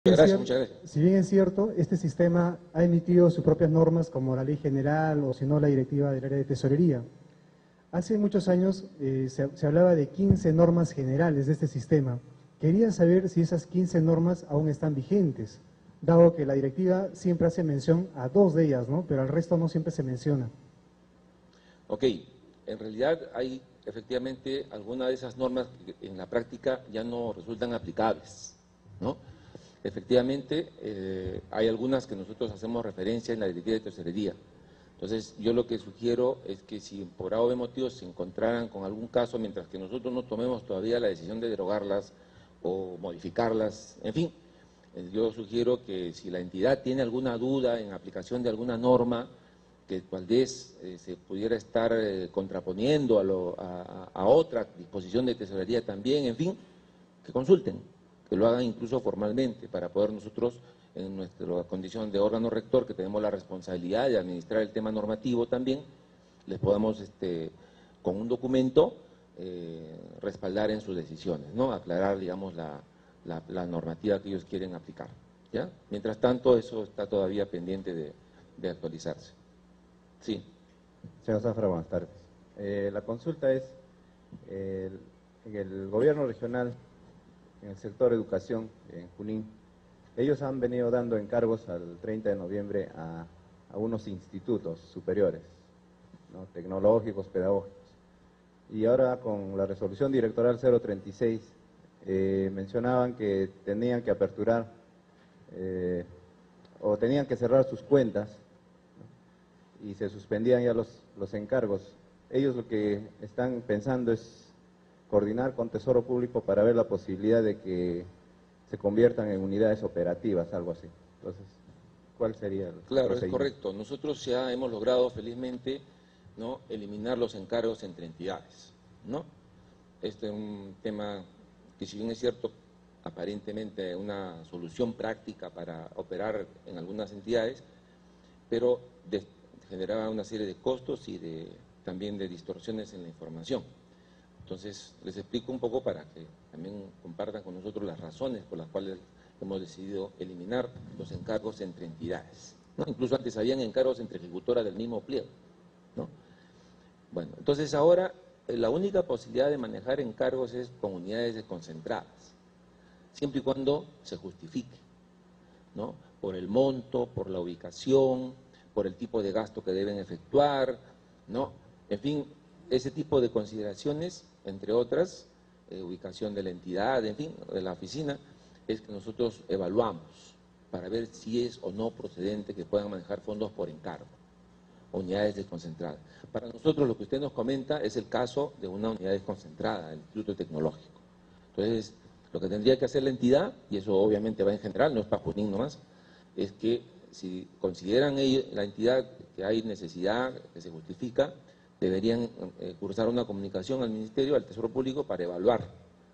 Gracias, muchas gracias. Si bien es cierto, este sistema ha emitido sus propias normas como la Ley General o si no la Directiva del Área de Tesorería. Hace muchos años se hablaba de 15 normas generales de este sistema. Quería saber si esas 15 normas aún están vigentes, dado que la directiva siempre hace mención a 2 de ellas, ¿no? Pero al resto no siempre se menciona. Ok, en realidad hay efectivamente algunas de esas normas que en la práctica ya no resultan aplicables, ¿no? Efectivamente, hay algunas que nosotros hacemos referencia en la Directiva de Tesorería. Entonces, yo lo que sugiero es que si por algún motivo se encontraran con algún caso, mientras que nosotros no tomemos todavía la decisión de derogarlas o modificarlas, en fin, yo sugiero que si la entidad tiene alguna duda en aplicación de alguna norma, que tal vez se pudiera estar contraponiendo a otra disposición de tesorería también, en fin, que consulten, que lo hagan incluso formalmente, para poder nosotros, en nuestra condición de órgano rector, que tenemos la responsabilidad de administrar el tema normativo también, les podamos, con un documento, respaldar en sus decisiones, ¿no? Aclarar, digamos, la normativa que ellos quieren aplicar, ¿ya? Mientras tanto, eso está todavía pendiente de actualizarse. Sí. Señor Zafra, buenas tardes. La consulta es, en el gobierno regional, en el sector educación, en Junín, ellos han venido dando encargos al 30 de noviembre a unos institutos superiores, ¿no? Tecnológicos, pedagógicos. Y ahora con la resolución directoral 036, mencionaban que tenían que aperturar o tenían que cerrar sus cuentas, ¿no? Y se suspendían ya los encargos. Ellos lo que están pensando es coordinar con Tesoro Público para ver la posibilidad de que se conviertan en unidades operativas, algo así. Entonces, ¿cuál sería el Claro, es correcto. Nosotros ya hemos logrado felizmente, ¿no?, eliminar los encargos entre entidades, ¿no? Este es un tema que, si bien es cierto, aparentemente una solución práctica para operar en algunas entidades, pero generaba una serie de costos y también de distorsiones en la información. Entonces, les explico un poco para que también compartan con nosotros las razones por las cuales hemos decidido eliminar los encargos entre entidades, ¿no? Incluso antes habían encargos entre ejecutoras del mismo pliego, ¿no? Bueno, entonces ahora la única posibilidad de manejar encargos es con unidades desconcentradas, siempre y cuando se justifique, ¿no? Por el monto, por la ubicación, por el tipo de gasto que deben efectuar, ¿no? En fin, ese tipo de consideraciones, entre otras, ubicación de la entidad, en fin, de la oficina, es que nosotros evaluamos para ver si es o no procedente que puedan manejar fondos por encargo, unidades desconcentradas. Para nosotros lo que usted nos comenta es el caso de una unidad desconcentrada, el Instituto Tecnológico. Entonces, lo que tendría que hacer la entidad, y eso obviamente va en general, no es para Junín nomás, es que si consideran la entidad que hay necesidad, que se justifica, deberían cursar una comunicación al Ministerio, al Tesoro Público, para evaluar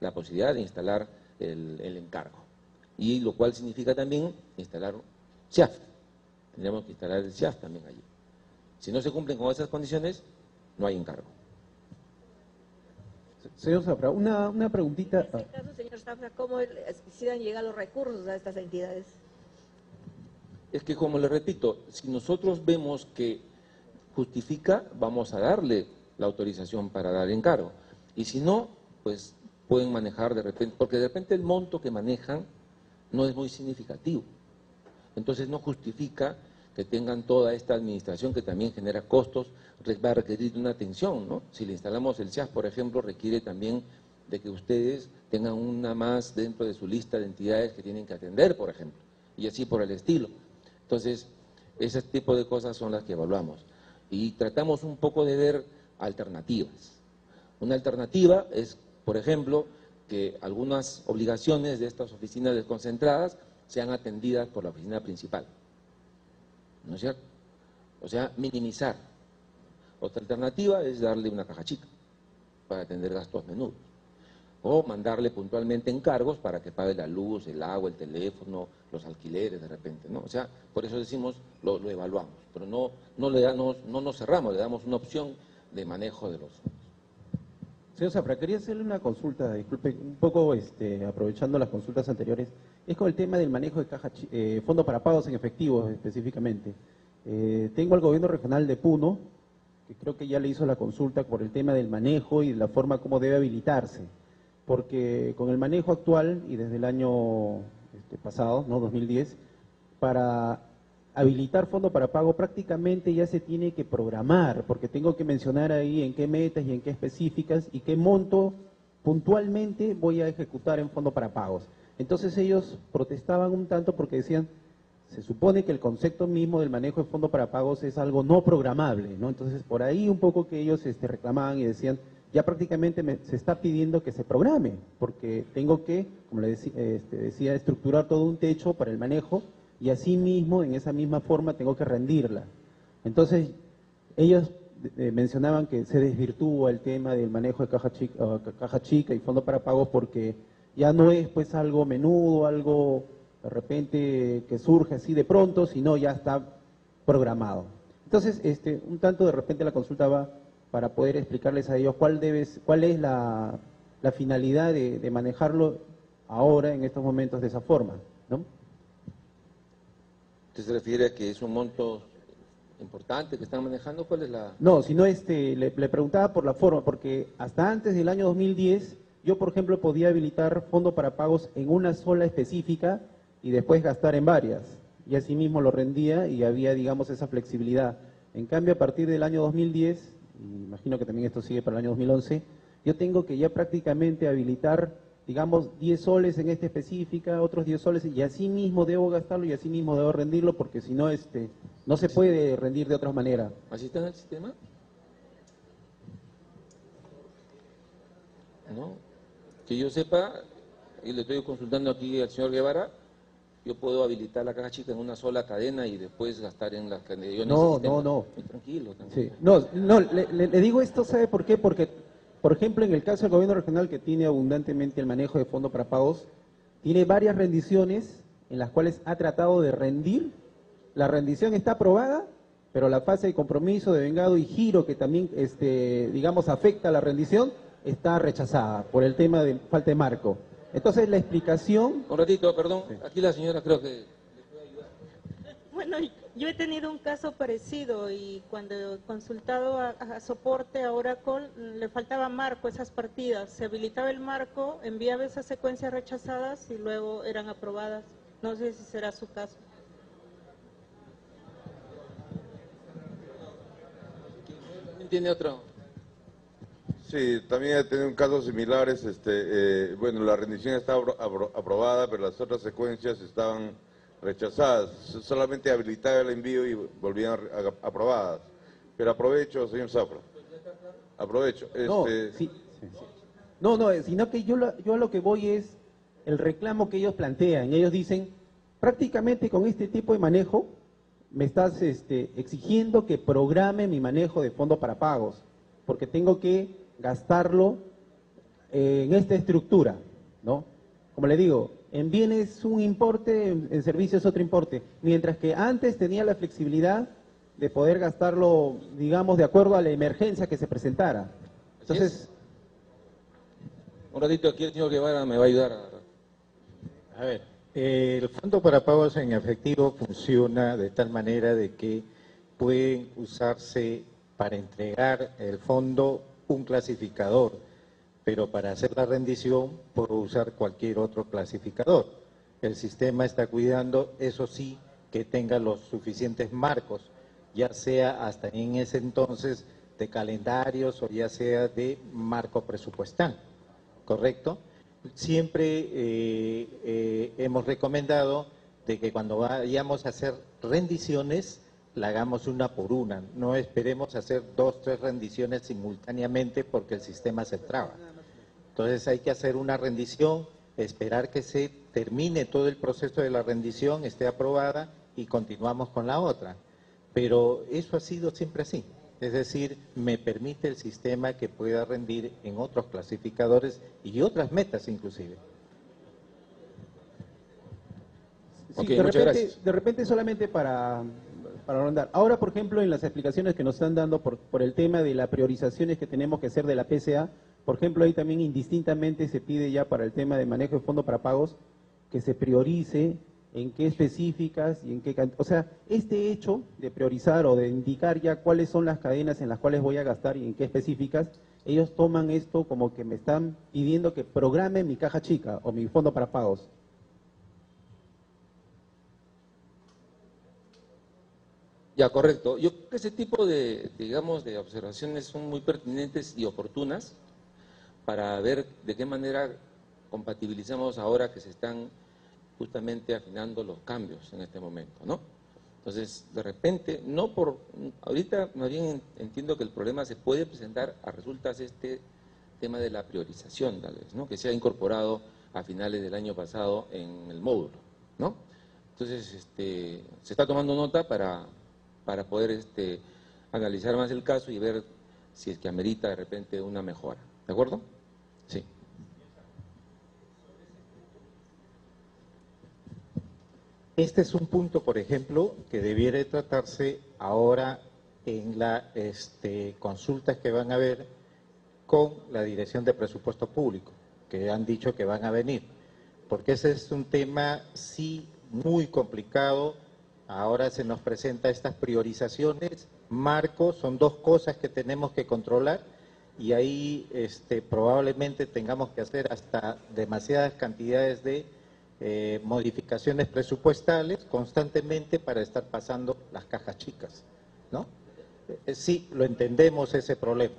la posibilidad de instalar el encargo. Y lo cual significa también instalar SIAF. Tendríamos que instalar el SIAF también allí. Si no se cumplen con esas condiciones, no hay encargo. Señor Zafra, una preguntita. En este caso, señor Zafra, ¿cómo quisieran llegar los recursos a estas entidades? Es que, como le repito, si nosotros vemos que justifica, vamos a darle la autorización para dar encargo. Y si no, pues pueden manejar de repente, porque de repente el monto que manejan no es muy significativo. Entonces no justifica que tengan toda esta administración que también genera costos, va a requerir una atención, ¿no? Si le instalamos el SIAF, por ejemplo, requiere también de que ustedes tengan una más dentro de su lista de entidades que tienen que atender, por ejemplo, y así por el estilo. Entonces, ese tipo de cosas son las que evaluamos. Y tratamos un poco de ver alternativas. Una alternativa es, por ejemplo, que algunas obligaciones de estas oficinas desconcentradas sean atendidas por la oficina principal, ¿no es cierto? O sea, minimizar. Otra alternativa es darle una caja chica para atender gastos menudos, o mandarle puntualmente encargos para que pague la luz, el agua, el teléfono, los alquileres de repente, ¿no? O sea, por eso decimos, lo evaluamos, pero no nos cerramos, le damos una opción de manejo de los fondos. Señor Zafra, quería hacerle una consulta, disculpe, un poco aprovechando las consultas anteriores. es con el tema del manejo de fondo para pagos en efectivo específicamente. Tengo al gobierno regional de Puno, que creo que ya le hizo la consulta por el tema del manejo y la forma como debe habilitarse, porque con el manejo actual y desde el año pasado, ¿no? 2010, para habilitar fondo para pago prácticamente ya se tiene que programar, porque tengo que mencionar ahí en qué metas y en qué específicas y qué monto puntualmente voy a ejecutar en fondo para pagos. Entonces ellos protestaban un tanto porque decían, se supone que el concepto mismo del manejo de fondo para pagos es algo no programable, ¿no? Entonces por ahí un poco que ellos reclamaban y decían, ya prácticamente se está pidiendo que se programe, porque tengo que, como le decía, estructurar todo un techo para el manejo y así mismo, en esa misma forma, tengo que rendirla. Entonces, ellos mencionaban que se desvirtúa el tema del manejo de caja chica y fondo para pagos porque ya no es pues algo menudo, algo de repente que surge así de pronto, sino ya está programado. Entonces, un tanto de repente la consulta va para poder explicarles a ellos cuál es la finalidad de manejarlo ahora, en estos momentos, de esa forma, ¿no? ¿Usted se refiere a que es un monto importante que están manejando? ¿Cuál es la...? No, sino le preguntaba por la forma, porque hasta antes del año 2010, yo por ejemplo podía habilitar fondo para pagos en una sola específica y después gastar en varias, y así mismo lo rendía y había, digamos, esa flexibilidad. En cambio, a partir del año 2010, y imagino que también esto sigue para el año 2011, yo tengo que ya prácticamente habilitar, digamos, 10 soles en esta específica, otros 10 soles, y así mismo debo gastarlo y así mismo debo rendirlo, porque si no, no se puede rendir de otra manera. ¿Así está en el sistema? No. Que yo sepa, y le estoy consultando aquí al señor Guevara, yo puedo habilitar la caja chica en una sola cadena y después gastar en las que yo necesite. No. Tranquilo, tranquilo. Sí. No, le digo esto, ¿sabe por qué? Porque, por ejemplo, en el caso del gobierno regional, que tiene abundantemente el manejo de fondo para pagos, tiene varias rendiciones en las cuales ha tratado de rendir. La rendición está aprobada, pero la fase de compromiso, de vengado y giro, que también, digamos, afecta a la rendición, está rechazada por el tema de falta de marco. Entonces, la explicación... Un ratito, perdón. Sí. Aquí la señora creo que... Bueno, yo he tenido un caso parecido y cuando he consultado a soporte, a Oracle, le faltaba marco a esas partidas. Se habilitaba el marco, enviaba esas secuencias rechazadas y luego eran aprobadas. No sé si será su caso. ¿Tiene otro? Sí, también he tenido casos similares. Bueno, la rendición estaba aprobada, pero las otras secuencias estaban rechazadas. Solamente habilitaba el envío y volvían aprobadas. Pero aprovecho, señor Zafra. Aprovecho. Sino que yo a lo que voy es el reclamo que ellos plantean. Ellos dicen, prácticamente con este tipo de manejo, me estás exigiendo que programe mi manejo de fondo para pagos, porque tengo que gastarlo en esta estructura, ¿no? Como le digo, en bienes un importe, en servicios otro importe, mientras que antes tenía la flexibilidad de poder gastarlo, digamos, de acuerdo a la emergencia que se presentara. Entonces... Un ratito aquí el señor Guevara me va a ayudar. A ver, el fondo para pagos en efectivo funciona de tal manera de que pueden usarse para entregar el fondo un clasificador, pero para hacer la rendición puedo usar cualquier otro clasificador. El sistema está cuidando, eso sí, que tenga los suficientes marcos, ya sea hasta en ese entonces de calendarios o ya sea de marco presupuestal, ¿correcto? Siempre hemos recomendado de que cuando vayamos a hacer rendiciones, la hagamos una por una, no esperemos hacer 2, 3 rendiciones simultáneamente porque el sistema se traba. Entonces hay que hacer una rendición, esperar que se termine todo el proceso de la rendición, esté aprobada y continuamos con la otra. Pero eso ha sido siempre así, es decir, me permite el sistema que pueda rendir en otros clasificadores y otras metas inclusive. Sí, Okay, de repente solamente para rondar. Ahora, por ejemplo, en las explicaciones que nos están dando por el tema de las priorizaciones que tenemos que hacer de la PCA, por ejemplo, ahí también indistintamente se pide ya para el tema de manejo de fondo para pagos, que se priorice en qué específicas y en qué... O sea, este hecho de priorizar o de indicar ya cuáles son las cadenas en las cuales voy a gastar y en qué específicas, ellos toman esto como que me están pidiendo que programe mi caja chica o mi fondo para pagos. Ya, correcto. Yo creo que ese tipo de, digamos, de observaciones son muy pertinentes y oportunas para ver de qué manera compatibilizamos ahora que se están justamente afinando los cambios en este momento, ¿no? Entonces, de repente, ahorita más bien entiendo que el problema se puede presentar a resultas de este tema de la priorización, tal vez, ¿no? Que se ha incorporado a finales del año pasado en el módulo, ¿no? Entonces, se está tomando nota para poder analizar más el caso y ver si es que amerita de repente una mejora, ¿de acuerdo? Sí. Este es un punto, por ejemplo, que debiera tratarse ahora en las consultas que van a haber con la Dirección de Presupuesto Público, que han dicho que van a venir, porque ese es un tema, sí, muy complicado. Ahora se nos presenta estas priorizaciones, marcos, son dos cosas que tenemos que controlar y ahí probablemente tengamos que hacer hasta demasiadas cantidades de modificaciones presupuestales constantemente para estar pasando las cajas chicas, ¿no? Sí, lo entendemos ese problema,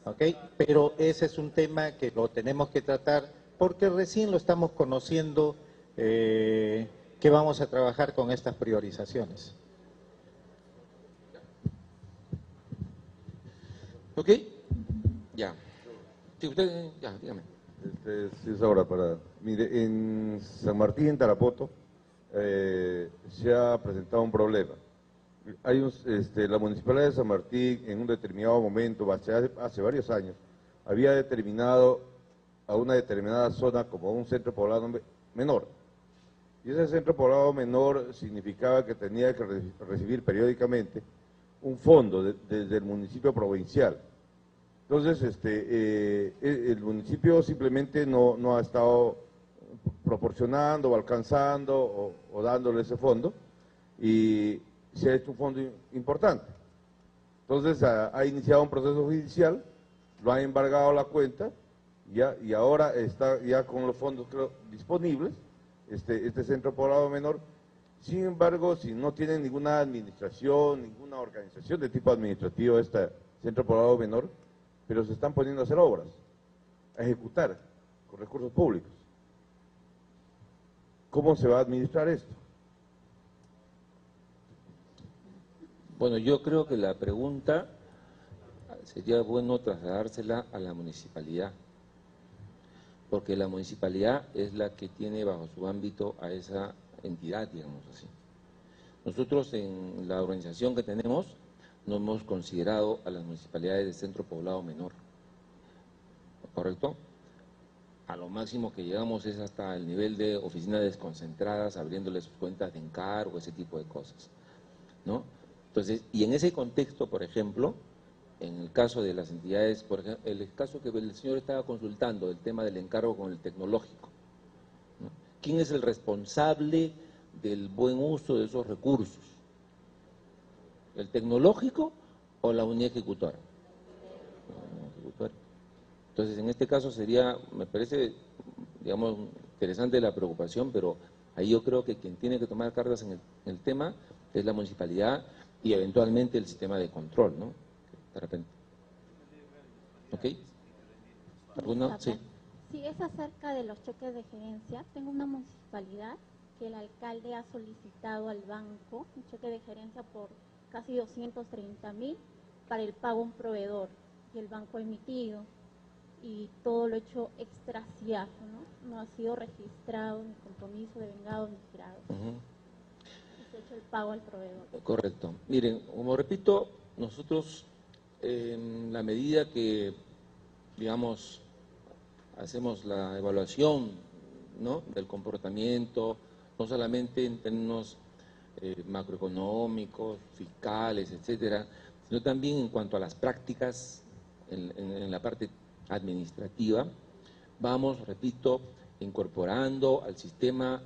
¿ok? Pero ese es un tema que lo tenemos que tratar porque recién lo estamos conociendo, que vamos a trabajar con estas priorizaciones. ¿Ok? Ya. Sí, usted, ya, dígame. Sí, es ahora para... Mire, en San Martín, Tarapoto, se ha presentado un problema. La Municipalidad de San Martín, en un determinado momento, hace varios años, había determinado a una determinada zona como un centro poblado menor. Y ese centro poblado menor significaba que tenía que recibir periódicamente un fondo desde el municipio provincial. Entonces, el municipio simplemente no ha estado proporcionando o alcanzando o dándole ese fondo y se ha hecho un fondo importante. Entonces, ha iniciado un proceso judicial, lo ha embargado la cuenta y ahora está ya con los fondos disponibles, este centro poblado menor. Sin embargo, si no tiene ninguna administración, ninguna organización de tipo administrativo este centro poblado menor, pero se están poniendo a hacer obras, a ejecutar con recursos públicos. ¿Cómo se va a administrar esto? Bueno, yo creo que la pregunta sería bueno trasladársela a la municipalidad, porque la municipalidad es la que tiene bajo su ámbito a esa entidad, digamos así. Nosotros en la organización que tenemos no hemos considerado a las municipalidades de centro poblado menor, ¿correcto? A lo máximo que llegamos es hasta el nivel de oficinas desconcentradas, abriéndoles sus cuentas de encargo, ese tipo de cosas, ¿no? Entonces, y en ese contexto, por ejemplo, en el caso de las entidades, por ejemplo, el caso que el señor estaba consultando, el tema del encargo con el tecnológico, ¿no? ¿Quién es el responsable del buen uso de esos recursos? ¿El tecnológico o la unidad ejecutora? Entonces, en este caso sería, me parece, digamos, interesante la preocupación, pero ahí yo creo que quien tiene que tomar cartas en el tema es la municipalidad y eventualmente el sistema de control, ¿no? De repente. ¿Ok? ¿Alguna? Sí. Sí, es acerca de los cheques de gerencia. Tengo una municipalidad que el alcalde ha solicitado al banco un cheque de gerencia por casi 230.000 para el pago a un proveedor, y el banco ha emitido, y todo lo hecho extrasiazo, ¿no? No ha sido registrado, ni compromiso de vengado, ni girado. Y se ha hecho el pago al proveedor. Correcto. Miren, como repito, nosotros en la medida que, digamos, hacemos la evaluación, ¿no?, del comportamiento, no solamente en términos macroeconómicos, fiscales, etcétera, sino también en cuanto a las prácticas en la parte administrativa, vamos, repito, incorporando al sistema